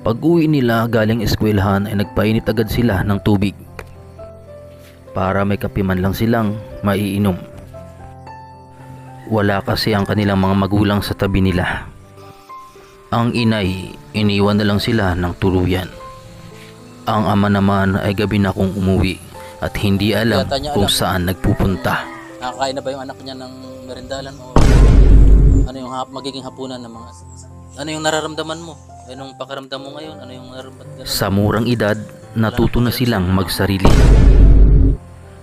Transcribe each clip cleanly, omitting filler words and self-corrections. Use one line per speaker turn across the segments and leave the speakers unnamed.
Pag-uwi nila galing eskwelahan ay nagpainit agad sila ng tubig para may kape man lang silang maiinom. Wala kasi ang kanilang mga magulang sa tabi nila. Ang inay, iniwan na lang sila ng tuluyan. Ang ama naman ay gabi na kung umuwi at hindi alam kung saan nagpupunta.
Nakakain na ba yung anak niya ng merindalan o ano yung magiging hapunan ng mga... Ano yung nararamdaman mo? Anong pakiramdam mo ngayon? Ano yung nararamdaman?
Sa murang edad, natuto na silang magsarili.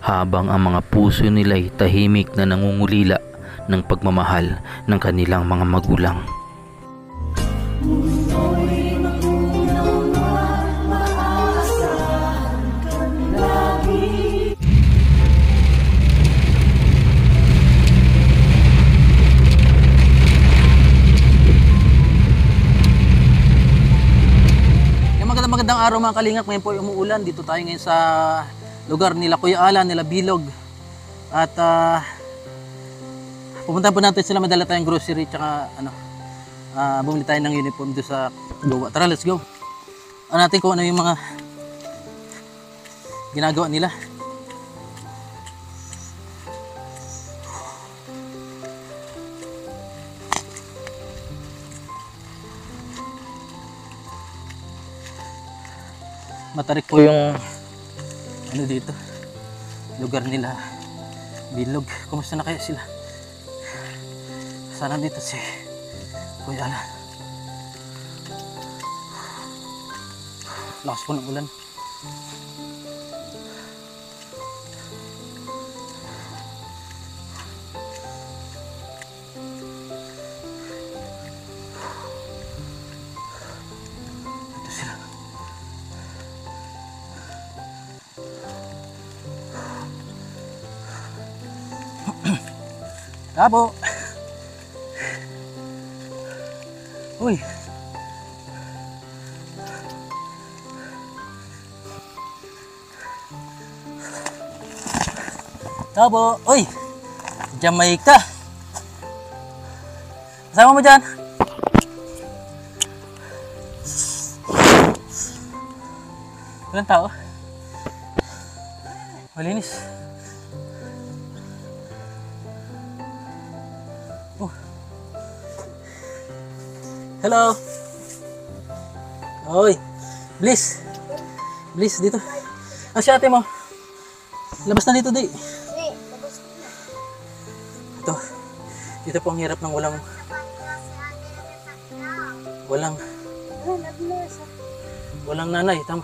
Habang ang mga puso nila'y tahimik na nangungulila ng pagmamahal ng kanilang mga magulang.
Magandang araw mga kalingap. Ngayon po ay umuulan. Dito tayo ngayon sa lugar nila Kuya Alan, nila Bilog. At pupunta po natin sila, madala tayong grocery tsaka bumili tayo ng uniform doon sa Goa. Tara, let's go. Ano natin kung ano yung mga ginagawa nila. Matarik po yung ano dito, lugar nila Bilog. Kumusta na kaya sila? Sana dito si Kuya Alan. Lakas po ng ulan. Ito sila. Tabo. Uy. Tabo. Uy. Jamaica. Kasama mo dyan. Walang tao. Malinis. Hello. Oy. Bliss. Bliss dito. Ah, si ate mo. Labas na dito, di. Ito. Dito po ang hirap ng walang nanay. Tama.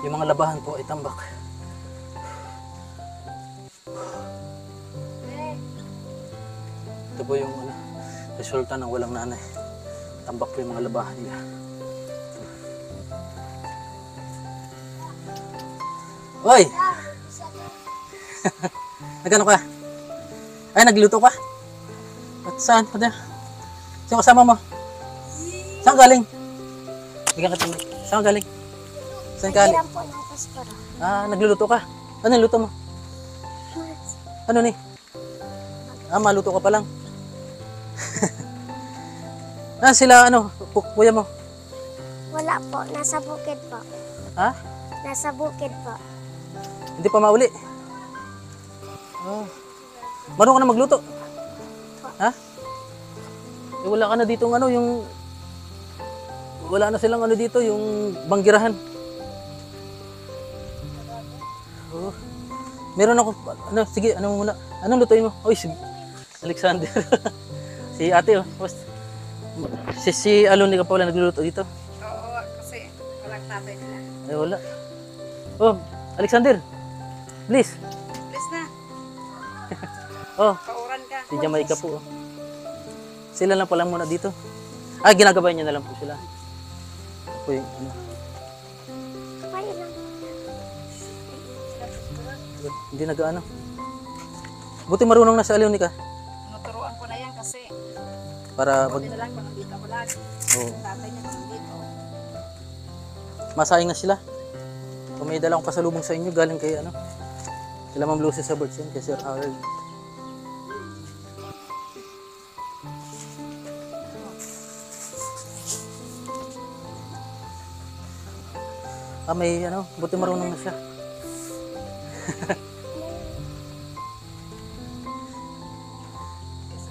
Yung mga labahan po ay tambak. Ito po yung resulta ng walang nanay. Tambak po yung mga labahan nila. Hoy! Nagano ka? Ay, nagluto ka? At saan? Sino kasama mo? Saan galing? Bigyan ka tumay. Saan galing? Saan galing? Ah, nagluluto ka? Ano yung luto mo? Ano ni? Ah, maluto ka pa lang. Ah, sila kuya mo?
Wala po, nasa bukid po.
Ha?
Nasa bukid po.
Hindi pa mauli? Oh. Marunong ka na magluto? Ha? Eh, wala ka na dito yung... Wala na silang dito, yung banggirahan. Oh. Meron ako, sige, muna? Anong lutuin mo? Uy, si Alexander. Si ate, Si Alon, di ka pa wala nagluluto dito?
Oo, kasi walang tatay nila.
Ay, wala. Oh, Alexander. Please.
Please na.
Oh,
Pauran ka.
si Jamaica po. Sila lang pala muna dito. Ah, ginagabayan niya na lang po sila. Po yung
Kaya lang.
Hindi nag-ano. Buti marunong na si Aleonica.
Tinuturuan ko na yan kasi
Para
buti na lang kung nandito ako lagi.
Oo.
Yung tatay niya kung nandito.
Masayang na sila. Kung may dala akong pasalubong sa inyo, galing kay sila Ma'am Lucy sa Birds yan, kay Sir Harold. may ano, buti marunong na siya.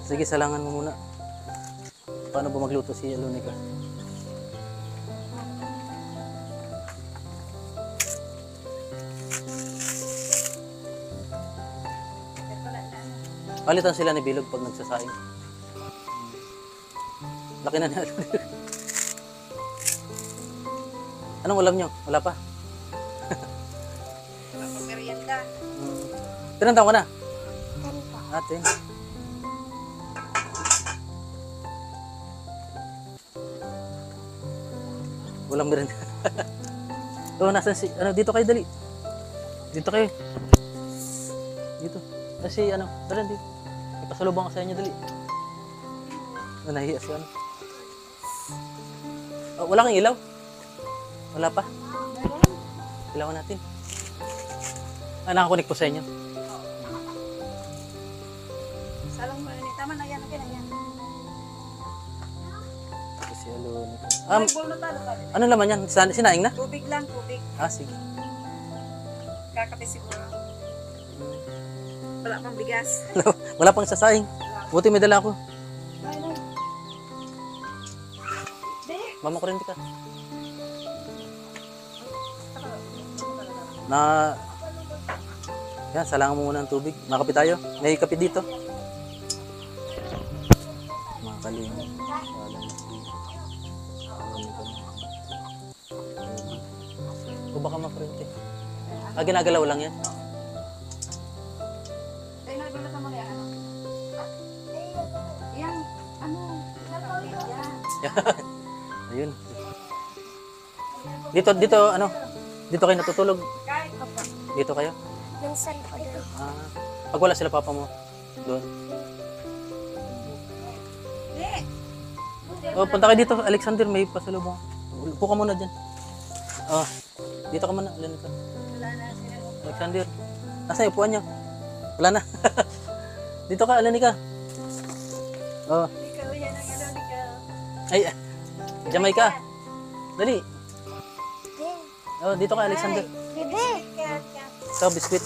Sige, salangan mo muna. Paano ba magluto si Alunica? Palitan sila ni Bilog pag nagsasaing. Laki na niya. Anong ulam nyo? Wala pa?
Wala pang merienda.
Ilan taon ka na?
10 po.
Ate. Walang meron. Oh, nasan si... Ano, dito kayo, dali. Dito kayo. Dito. Kasi, ano, dali, dito. May pasalubong ka sa inyo, dali. Oh, nahiya si ano. Oh, wala kang ilaw? Wala pa? Ilawan natin. Ah, nakakunik po sa inyo.
Salang mo ni tama na yan, okay na yan.
Si Alunica.
Ay, bulo talo ka.
Ano naman yan? Sinaing na?
Tubig lang, tubig.
Ah, sige.
Kakape siguro. Wala pang bigas.
Wala pang sasaing. Buti may dala ako.
Ay, no.
Mama ko rin ka. Na... Yan, salangan mo muna ng tubig. Makape tayo. May kape dito. Mga kaling. O baka maprinte. Ah, ginagalaw lang yan.
Ay, nagulat naman yan, ano? Yang, ano? Yan.
Ayun. Dito, ano? Dito kayo natutulog.
Kahit
Dito kayo.
Minsan po doon.
Ah, pag wala sila papa mo, doon. Oh, punta kayo dito, Alexander, may pasalubong. Upo ka muna dyan. Oh, dito ka muna, Alunica.
wala na sila.
Alexander, nasa yung upuan niyo? Wala na. Dito ka, Alunica. Oh,
Ikaw yan ang ano, ikaw.
ay, Jamaica. Dali.
Bebe.
Oh, dito ka, Alexander.
Bebe.
Ito, biskuit.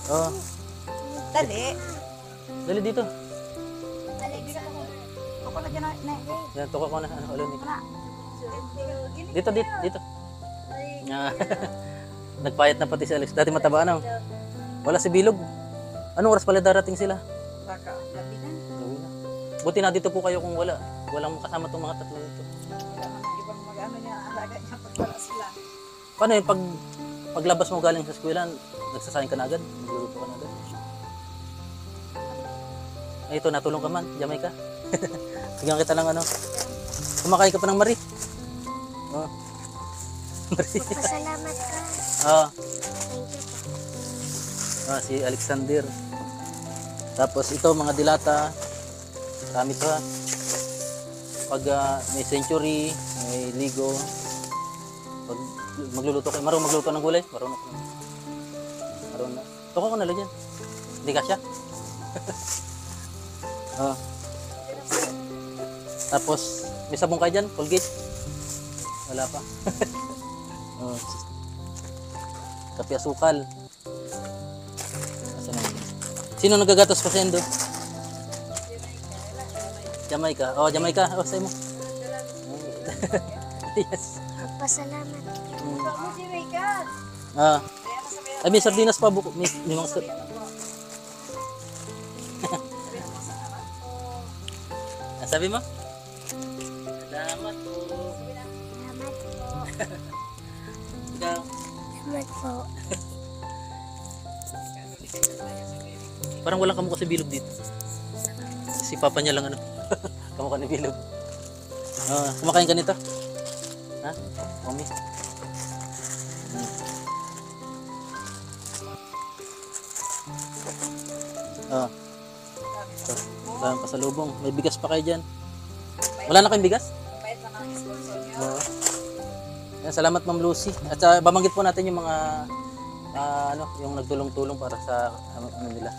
Oh,
Dali.
dali dito.
Ako na dyan na.
Yan, tuka ko na, ano, Alunica.
Wala.
Dito. Ah, nagpayat na pati si Alex. Dati mataba, ano? Wala si Bilog. Anong oras pala darating sila?
Baka, gabi na.
Gawin na. Buti na dito po kayo kung wala. Walang kasama itong mga tatlo nito.
Wala man ang ibang mag-ano niya, alaga niya pag wala sila.
Paano yun? Paglabas mo galing sa eskwela, nagsasayang ka na agad? Nagluluto ka na agad? Ay, ito, natulong ka man. Jamaica. Bigyan kita ng ano. Kumakain ka pa ng Marie. Oh. Marie.
Pasalamat ka.
Ah,
Thank you po.
si Alexander. Tapos ito, mga dilata. Marami to ha. Pag may century, may ligo. Pag magluluto kayo, marunong magluto ng gulay? Marunong ko naman. Marunong na. Tuka ko na lagyan. Hindi ka siya? Oh. Tapos, may sabong kayo dyan? Colgate? Wala pa. Oh. Kape asukal. Asan na yun? Sino nagagatos pa sa endo? Jamaica. Oh, Jamaica. Oh, sa'yo mo. Yes.
Pasalamat.
Kamu si Mika.
Ah.
Kaya nasabi
Ay, may sardinas pa. May mga sabi mo? Salamat po.
Salamat po.
Ikaw.
Salamat po.
Parang walang kamukha si Bilog dito. Si papa niya lang ano. Kamukha ni Bilog. Ah, kumakain ka nito? Ha? Mami. Ah. Ito. Dahil pasalubong. May bigas pa kayo dyan. Wala na kayong bigas?
Pahit na ng sponsor niyo.
Oo. Yan, salamat Ma'am Lucy. At babanggit po natin yung mga ano, yung nagtulong-tulong para sa ano nila.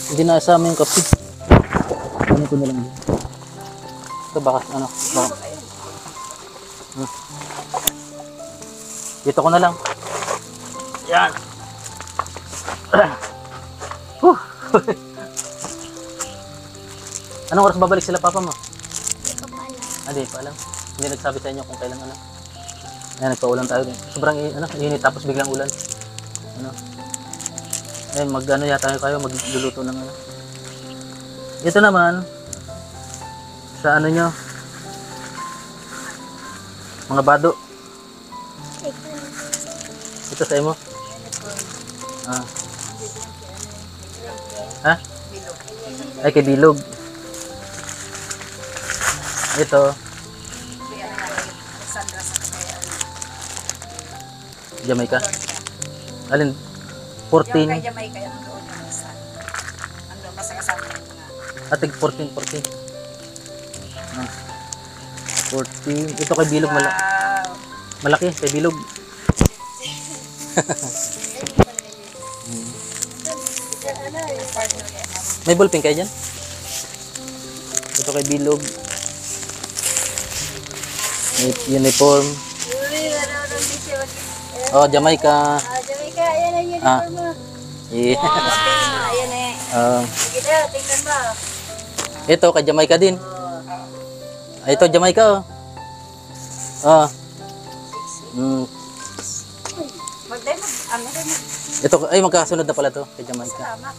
Hindi na asama yung kape. Ano ko na lang yun. Ito baka, ano, baka. Dito ko na lang. Yan. Huh. Anong oras babalik sila papa mo?
Hindi ko pa alam.
Hindi pa alam. Hindi nagsabi sa inyo kung kailan ano. Ayan, nagpaulan tayo. Sobrang init tapos biglang ulan. Ano? Ayun, mag-ano yata kayo, magluluto ng ano. Ito naman, sa ano nyo, mga bado. Ito sa imo. Ah. Ha? Ay, kay Bilog. Ito.
Sandra sa kaya.
Jamaica. Alin?
Yung kay
14.
Jamaica yung doon yung isa. Ando basta kasama yung mga
Atig 14. Ah. 14. Ito kay Bilog.
wow.
Malaki. Kay Bilog. May ballpen kayo dyan? Ito kay Bilog. May uniform. Oh, Jamaica.
Jamaica, ayan ang
Ah.
uniform mo.
Yeah.
Ayan eh. Sige daw, tingnan mo.
Ito kay Jamaica din. Ah, ito Jamaica oh. Ah.
Ano rin
Ito ay magkasunod na pala to kay Jamaica.
salamat.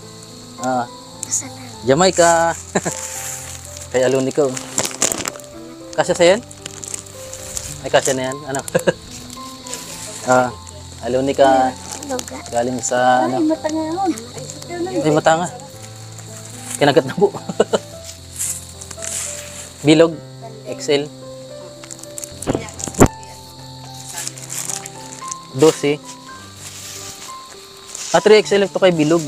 Ah,
Salamat.
Jamaica. Kay Alunico. Kasya sa yan? Ay kasya na yan. Ano? Ah, Alunica
Luga.
galing sa ano?
Matangahon.
Ay matanga. Kinagat na po. Bilog XL 12. Ah, 3XL ito kay Bilog.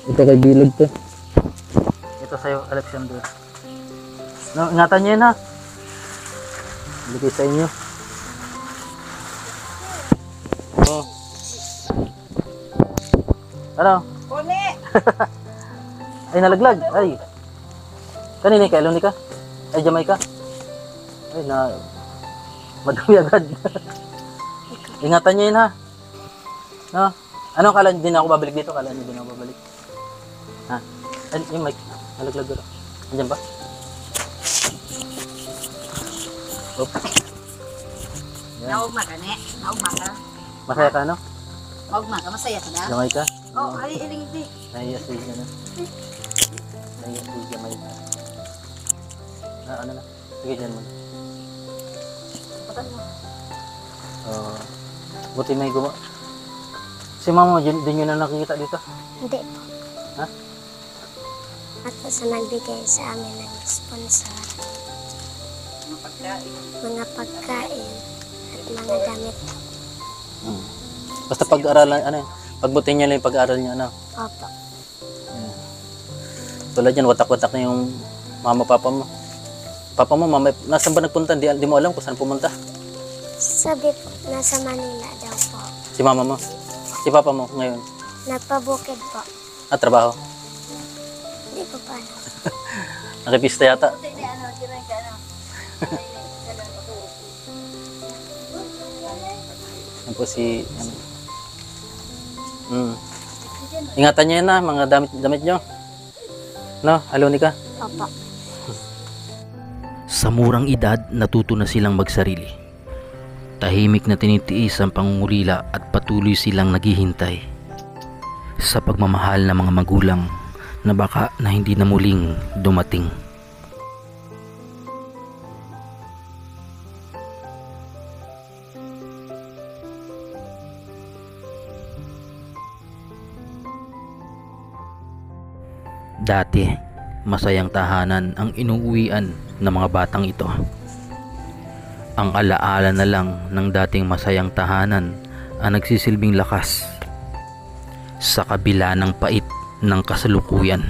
Ito kay Bilog to. Ito sa'yo, Alexander. No, ingatan nyo yun ha. Bigay sa inyo. Oh. Ano?
Kone!
Ay, nalaglag. Ay. Kanina kay Alunica? Ay, Jamaica? Ay, na... Madami agad. Ingatan nyo yun ha. No? Ano kala nyo din ako babalik dito? Kala nyo din ako babalik? Ha? Ay, yung mic. Nalaglag dito. Andyan ba? Oop. Yan.
Naugma ka ne? Naugma ka?
Masaya ka, no?
Naugma ka? Masaya ka na?
Jamaica?
Oh, ali iling di.
Nahiya si ano? Nahiya si Jamaica. Ah, ano na? Sige, dyan mo.
Patan mo.
Buti may si mama, din nyo na nakikita dito?
Hindi po.
Ha?
At sa nagbigay sa amin ng sponsor,
Mga pagkain.
mga pagkain at mga damit.
Basta pag-aralan, ano yun? Pagbutin nyo lang yung pag-aaral nyo, ano?
Opo.
Tulad yan, watak-watak na yung mama, papa mo. Papa mo, mama, nasan ba nagpunta? Di mo alam kung saan pumunta.
Sabi po, nasa Manila daw po.
Si mama mo. Si papa mo ngayon.
Nagpabukid po.
At trabaho.
Hindi ko pa alam.
Nakipista yata.
Hindi ano, dirang ka ano.
Yan po si... Ano. Ingatan nyo yan na, mga damit nyo. No, Alunica?
Opo.
Sa murang edad, natuto na silang magsarili. Tahimik na tinitiis ang pangungulila at patuloy silang naghihintay sa pagmamahal ng mga magulang na baka na hindi na muling dumating. Dati, masayang tahanan ang inuuwian ng mga batang ito. Ang alaala na lang ng dating masayang tahanan ang nagsisilbing lakas sa kabila ng pait ng kasalukuyan.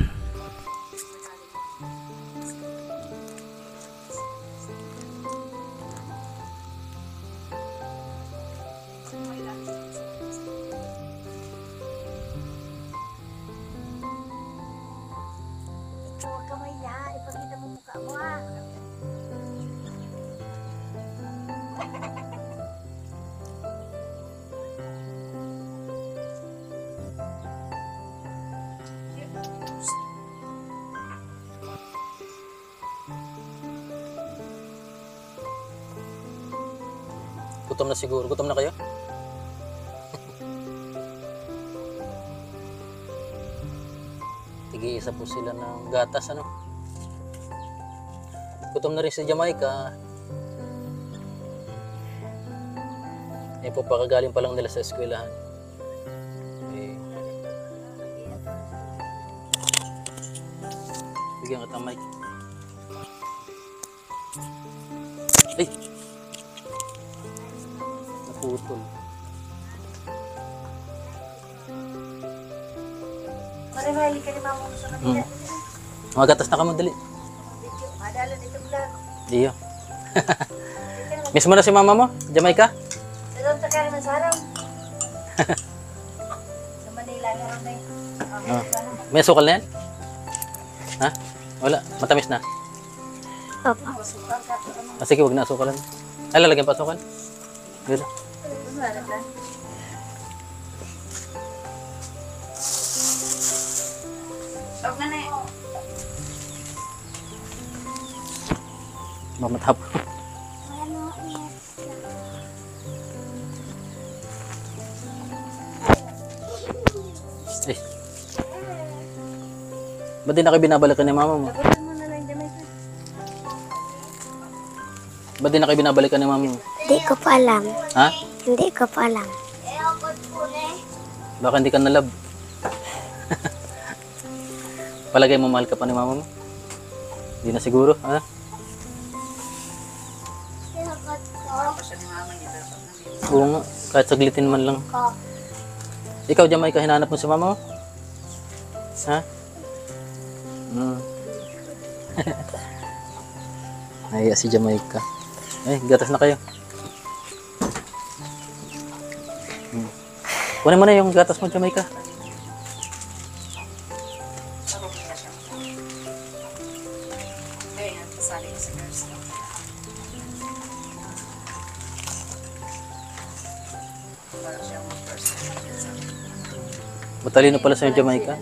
Gutom na siguro. Gutom na kayo? Tig-isa po sila ng gatas, ano? Gutom na rin sa Jamaica. Eh po, pakagaling pa lang nila sa eskwelahan. Eh, bigyan ka tamay. Ay! Naputol.
Marimali ka ni mama mo sa kanila.
Mga gatas na ka mo, dali.
Madala dito vlog.
Iyo. Miss mo na si mama mo? Jamaica?
Doon ta ka naman sa araw. Sa Manila nga rin eh.
Ah. May sukal na yan? Ha? Wala. Matamis na.
Opo.
Ah, sige, huwag na sukalan. Ay, lalagyan pa sukal. Good.
Huwag na na eh.
Mamatap. Eh. Ba't di na kayo binabalikan ni mama mo?
Lagutan mo na lang Jamaica.
Ba't di na kayo binabalikan ni mama mo?
Hindi ko pa alam.
Ha?
Hindi ko pa alam.
Baka hindi ka nalab. Palagay mo mahal ka pa ni mama mo? Hindi na siguro, ha?
Pa siya ni mama niya.
Oo nga, kahit saglitin man lang. Ikaw, Jamaica, hinahanap mo si mama mo? Ha? Ay, si Jamaica. Ay, gatas na kayo. Kunin mo na yung gatas mo, Jamaica.
Sarap niya siya. Kaya yan, kasali ko sa nurse. Para siya mo first.
Matalino pala sa Jamaica.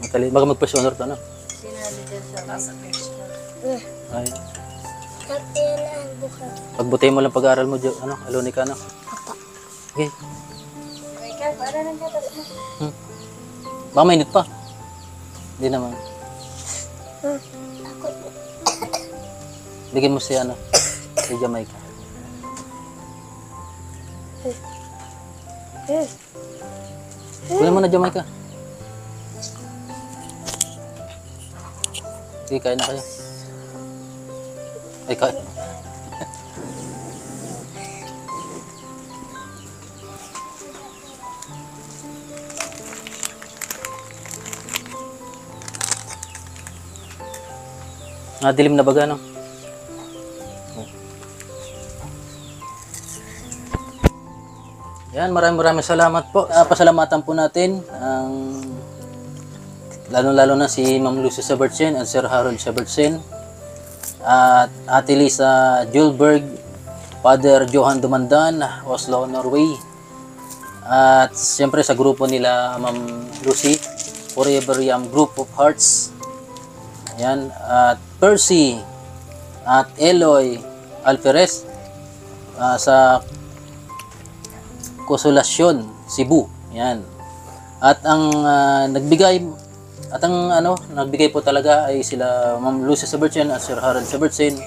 Matalino. Baka mag-first honor to, ano?
Sinali din sa nasa nurse.
Ay.
Kailan bukas?
Pagbutihin mo lang pag-aaral mo, ano? Alonika, ano?
Opo.
Okay.
Jamaica, para nang gatas mo.
Baka mainit pa. Hindi naman.
Takot.
Bigyan mo si, ano? Si Jamaica. Kunin mo na, Jamaica. Sige, kain na kayo. Ay, kain. Dilim na baga, no? Yan, maraming salamat po. Pasalamatan po natin ang lalo-lalo na si Ma'am Lucy Sebertsen at Sir Harold Sebertsen at Ate Lisa Julberg, Father Johan Dumandan, Oslo, Norway, at siyempre sa grupo nila Ma'am Lucy, Forever Young Group of Hearts. Yan, at Percy at Eloy Alferez sa Konsolasyon, Cebu. Yan. At ang nagbigay nagbigay po talaga ay sila Ma'am Lucy Sebertsen at Sir Harold Sebertsen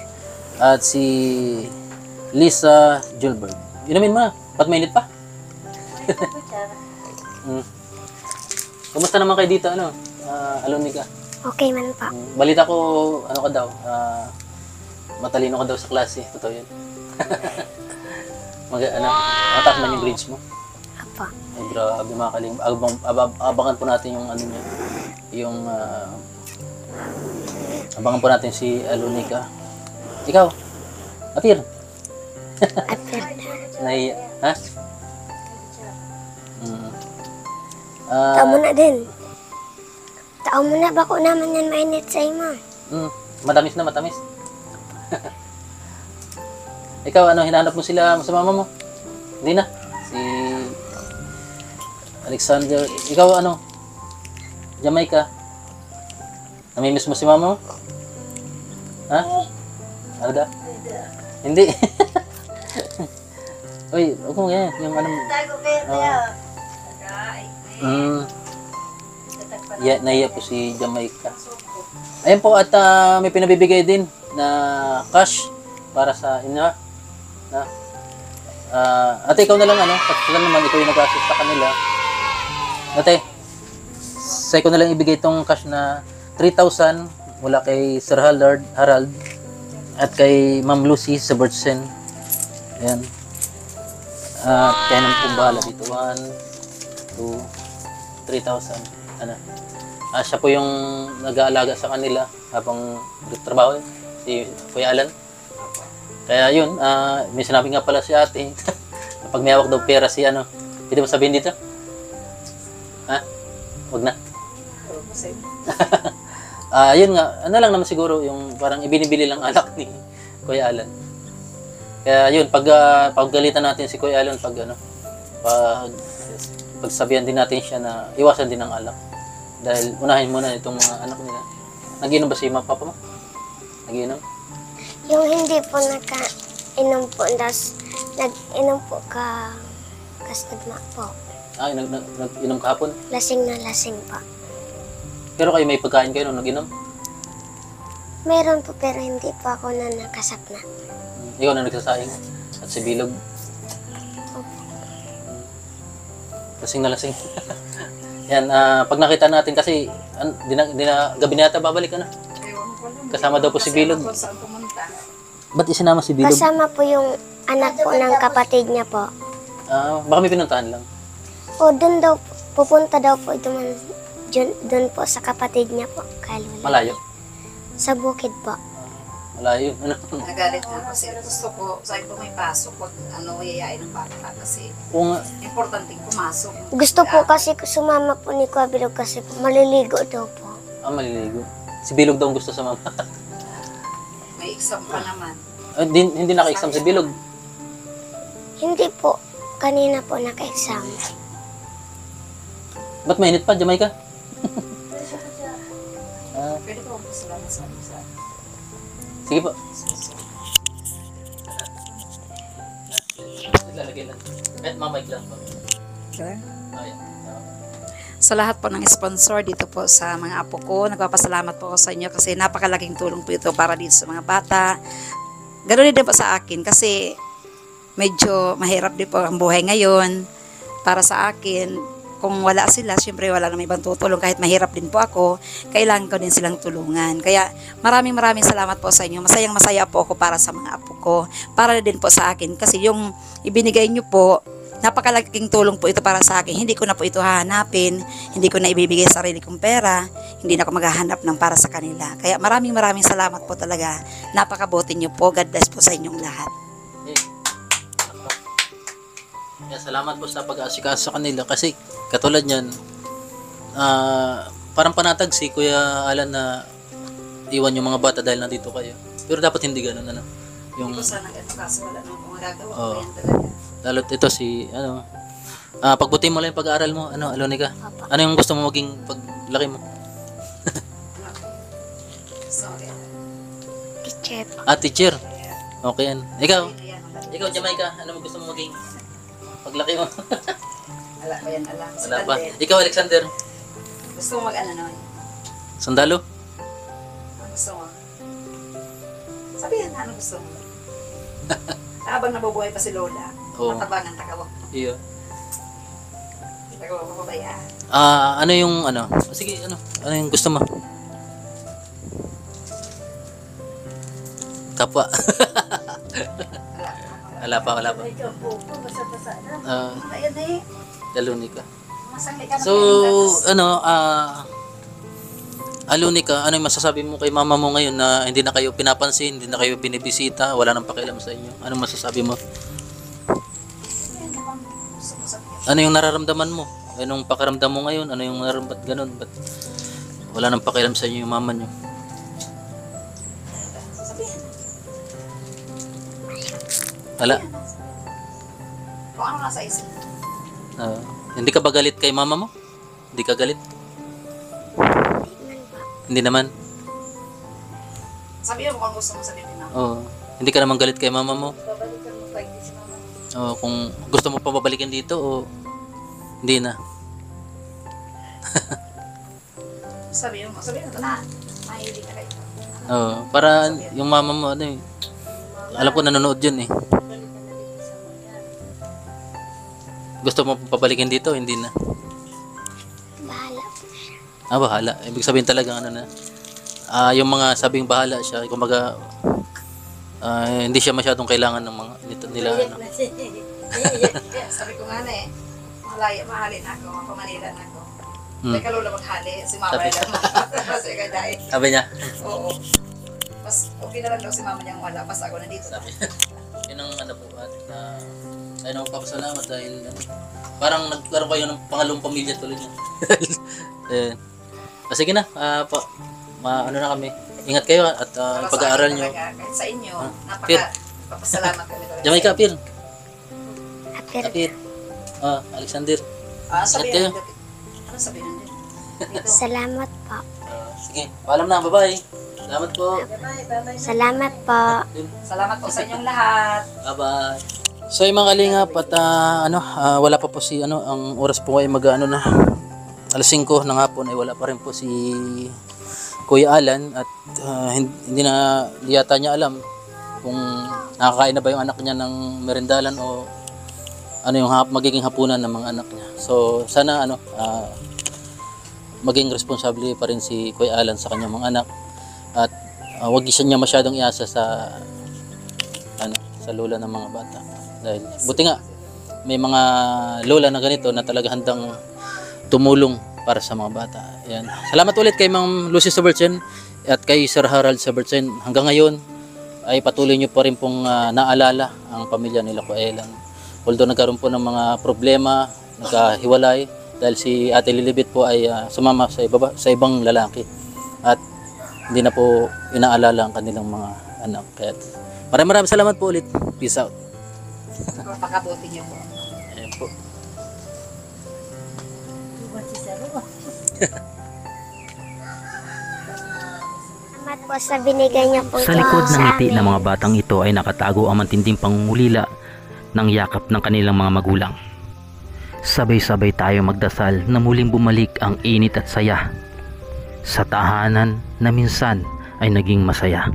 at si Lisa Julberg. Inumin mo na, pat mainit pa. Kumusta naman kayo dito, ano? Alonika?
Okay man pa.
Balita ko, ano ka daw, matalino ka daw sa klase. Totoo yun. Mataas man yung grades mo.
Apa.
Ay, grabe mga kaling. Abangan po natin yung ano niya. Yung, abangan po natin si Alonika. Ikaw, Atir. Nahiya. Ha?
Tao mo na din. Tao mo na, bako naman yan mainit sa ima.
Matamis na, matamis. Ikaw, ano, hinahanap mo sila sa mama mo? Hindi na. Si Alexander. Ikaw, ano? Jamaica. Namimiss mo si mama mo? Ha? Ano da? Hindi. Uy, ako nga, yung ano. Naiya po si Jamaica. Ayun po, at may pinabibigay din na cash para sa inyo. Na, ate, ikaw na lang, kasi naman, ikaw yung nag-assist sa kanila. Ate, sa ikaw na lang ibigay itong cash na 3,000 mula kay Sir Harald at kay Ma'am Lucy sa Bertsen. Ayan. Kaya naman pong bahala dito. 1, 2, 3,000. Siya po yung nag-aalaga sa kanila habang nagtrabaho si Kuya Alan. Kaya yun, may sinabi nga pala si ate na pag may hawak daw pera si pwede mo sabihin dito? Ha? Huwag na. Yun nga, lang naman siguro yung parang ibinibili lang alak ni Kuya Alan. Kaya yun, paggalitan natin si Kuya Alan pagsabihan din natin siya na iwasan din ang alak. Dahil unahin muna itong mga anak nila. Nag-inom ba si Papa mo? Nag-inom?
Yung hindi po nag-inom po, nag-inom po kasagma po.
Nag-inom kahapon?
Lasing na lasing po.
Pero kayo may pagkain kayo nung nag-inom?
Meron po pero hindi po ako na nakasakna.
Ikaw na nagsasaing at si Bilog. Lasing na lasing. Yan, pag nakita natin kasi, gabi na yata babalik Kasama daw po si Bilog. Ba't isinama si Bilog?
Kasama po yung anak po ng kapatid niya po.
Baka may pinuntahan lang.
O, doon daw, pupunta daw po doon po sa kapatid niya po.
Malayo?
Sa bukid po.
Malayo.
Nagalit na kasi gusto ko, sabi ko may pasok, wag yayain ng bata kasi importante pumasok.
Gusto po kasi sumama po ni Kuya Bilog kasi po, maliligo daw po.
Maliligo. Si Bilog daw ang gusto sa mama.
May exam pa naman.
Hindi naka-exam si Bilog.
Hindi po. Kanina po naka-exam.
Ba't mainit pa, Jamaica?
Pwede ko salamat sa
Sige po. Lalagay lang. Kahit mamay lang po.
Okay.
Ayan.
Sa lahat po ng sponsor dito po sa mga apo ko, nagpapasalamat po ako sa inyo kasi napakalaking tulong po ito para dito sa mga bata. Ganoon din po sa akin kasi medyo mahirap din po ang buhay ngayon para sa akin. Kung wala sila, syempre wala namang ibang tutulong. Kahit mahirap din po ako, kailangan ko din silang tulungan. Kaya maraming salamat po sa inyo. Masayang-masaya po ako para sa mga apo ko. Para din po sa akin. Kasi yung ibinigay nyo po, napakalaking tulong po ito para sa akin. Hindi ko na po ito hahanapin. Hindi ko na ibibigay sarili kong pera. Hindi na ako maghahanap ng para sa kanila. Kaya maraming salamat po talaga. Napakabuti nyo po. God bless po sa inyong lahat.
Kaya salamat po sa pag-aasikaso sa kanila kasi katulad niyan, parang panatag si Kuya Alan na iwan yung mga bata dahil nandito kayo. Pero dapat hindi ganun yung
Hindi ko sana kaso wala nang magagawa ko
Oo.
yan talaga.
Lalo't ito si pagbuti mo lang yung pag-aaral mo, Alonica. Ano yung gusto mo maging paglaki mo?
Sorry.
Teacher po.
Teacher. Okay yan. Ikaw Jamaica, ano mo gusto mo maging paglaki mo?
Wala ko yan alam.
Wala pa. Ikaw Alexander,
Gusto mo mag-ano naman?
sundalo?
Ano gusto mo? Sabihan na ano gusto mo. Habang nabubuhay pa si Lola,
Oo.
matabangan tagawag.
Iyo.
Tagawag ko pabayaan.
Ano yung sige, ano yung gusto mo? Kapwa.
Wala ko.
Wala pa.
Medyo po, basa-basa na.
Ah,
Ayan eh.
Alonica.
Masangli ka na
So, Alonica, ano yung masasabi mo kay mama mo ngayon na hindi na kayo pinapansin, hindi na kayo binibisita, wala nang pakialam sa inyo? Anong masasabi mo? Ano yung nararamdaman mo? Anong pakiramdam mo ngayon? Ano yung nararamdaman? Ganun? Ba't wala nang pakialam sa inyo yung mama nyo?
Sabihan.
Wala?
Kung ano nasa isip.
Hindi ka ba galit kay mama mo? Hindi ka galit? Hindi naman?
Sabihan mo kung gusto mo sabihin na.
Oo. Hindi ka naman galit kay mama mo?
Babalikan mo pag si mama.
O kung gusto mo pa babalikan dito o hindi na.
Sabi mo na, mahilig ka kayo.
Para yung mama mo ano eh. Alam ko nanonood yun eh. Gusto mo pa babalikan dito o hindi na?
Bahala po siya.
Bahala. Ibig sabihin talaga ano na. Yung mga sabing bahala siya, kumbaga hindi siya masyadong kailangan ng mga nito nila ano.
Sabi ko nga na eh, mahalin ako, mapamanila na ako. Teka lula maghali, si mama
Sabi-
lang. Kasi kaya
Sabi niya.
oo. Mas okay na lang daw si mama niyang wala, pas ako nandito.
Sabi. Yun ang ano po at tayo na magpapasalamat dahil parang nagkaroon kayo ng pangalawang pamilya tuloy niya. Sige na, ano na kami. Ingat kayo at
Para sa
pag-aaral
akin
nyo.
talaga, kahit sa inyo,
Pir.
napapasalamat kami talaga.
Jamaica, Pir.
Apir.
Pir. Alexander.
Sabi
Ingat kayo.
ano sabi nun din? Dito.
Salamat po.
Sige, paalam na. Bye-bye. Salamat po.
Salamat po.
Salamat po sa inyong lahat.
Bye-bye. So yung mga kalingap at wala pa po si ang oras po ay na alas 5 ng hapon ay wala pa rin po si Kuya Alan at hindi yata niya alam kung nakakain na ba yung anak niya ng merindalan o ano yung magiging hapunan ng mga anak niya. So sana maging responsable pa rin si Kuya Alan sa kanyang mga anak at wag niya masyadong iasa sa lola ng mga bata. Dahil buti nga may mga lola na ganito na talaga handang tumulong para sa mga bata. Ayan. Salamat ulit kay Ma'am Lucy Sabertsen at kay Sir Harold Sabertsen. Hanggang ngayon ay patuloy nyo pa rin pong naalala ang pamilya nila Kuya Alan. Although nagkaroon po ng mga problema, nagkahiwalay dahil si Ate Lilibet po ay sumama sa ibang lalaki at hindi na po inaalala ang kanilang mga anak. Kaya maraming salamat po ulit. Peace out.
Pakabuti niyo po.
Ayan po.
Salamat po sa binigay niyo po
Sa likod ng
sa
ngiti
amin.
ng mga batang ito ay nakatago ang matinding pangungulila ng yakap ng kanilang mga magulang. Sabay-sabay tayo magdasal na muling bumalik ang init at saya sa tahanan na minsan ay naging masaya.